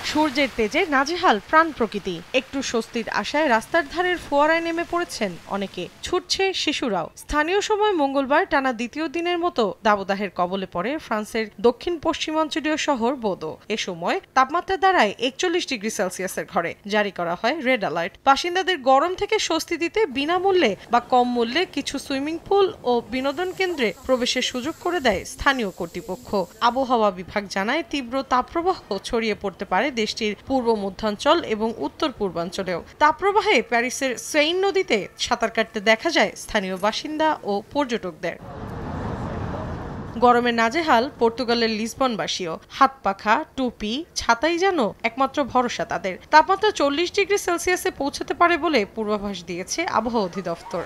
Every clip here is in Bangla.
সূর্যের তেজে নাজেহাল প্রাণ প্রকৃতি। একটু স্বস্তির আশায় রাস্তার ধারের ফোয়ারায় নেমে পড়েছেন অনেকে, ছুটছে শিশুরাও। স্থানীয় সময় মঙ্গলবার টানা দ্বিতীয় দিনের মতো দাবদাহের কবলে পড়ে ফ্রান্সের দক্ষিণ পশ্চিমাঞ্চলীয় শহর বোদো। এ সময় তাপমাত্রা দাঁড়ায় 41 ডিগ্রি সেলসিয়াসের ঘরে। জারি করা হয় রেড অ্যালার্ট। বাসিন্দাদের গরম থেকে স্বস্তি দিতে বিনামূল্যে বা কম মূল্যে কিছু সুইমিং পুল ও বিনোদন কেন্দ্রে প্রবেশের সুযোগ করে দেয় স্থানীয় কর্তৃপক্ষ। আবহাওয়া বিভাগ জানায়, তীব্র তাপপ্রবাহ ছড়িয়ে পড়তে পারে দেশটির পূর্ব মধ্যাঞ্চল এবং উত্তর পূর্বাঞ্চলেও। তাপপ্রবাহে প্যারিসের সেইন নদীতে সাঁতার কাটতে দেখা যায় স্থানীয় বাসিন্দা ও পর্যটকদের। গরমে নাজেহাল পর্তুগালের লিসবনবাসীও। হাত পাখা, টুপি, ছাতাই যেন একমাত্র ভরসা তাদের। তাপমাত্রা 40 ডিগ্রি সেলসিয়াসে পৌঁছাতে পারে বলে পূর্বাভাস দিয়েছে আবহাওয়া অধিদপ্তর।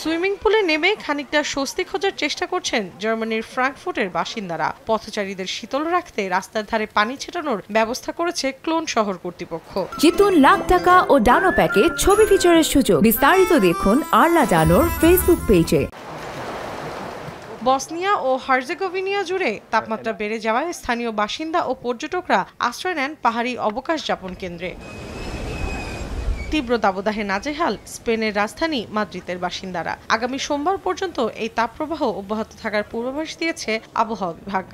সুইমিং পুলে নেমে খানিকটা স্বস্তি খোঁজার চেষ্টা করছেন জার্মানির ফ্রাঙ্কফুর্টের বাসিন্দারা। পথচারীদের শীতল রাখতে রাস্তার ধারে পানি ছেটানোর ব্যবস্থা করেছে ক্লোন শহর কর্তৃপক্ষ। জিতুন লাখ টাকা ও ডানো প্যাকে ছবি ফিচারের সুযোগ। বিস্তারিত দেখুন আরলা ডানোর ফেসবুক পেজে। বসনিয়া ও হার্জেগোভিনা জুড়ে তাপমাত্রা বেড়ে যাওয়ায় স্থানীয় বাসিন্দা ও পর্যটকরা আশ্রয় নেন পাহাড়ি অবকাশ যাপন কেন্দ্রে। তীব্র দাবদাহে নাজেহাল স্পেনের রাজধানী মাদ্রিদের বাসিন্দারা। আগামী সোমবার পর্যন্ত এই তাপপ্রবাহ অব্যাহত থাকার পূর্বাভাস দিয়েছে আবহাওয়া বিভাগ।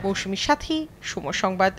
মৌসুমী সাথী, সময় সংবাদ।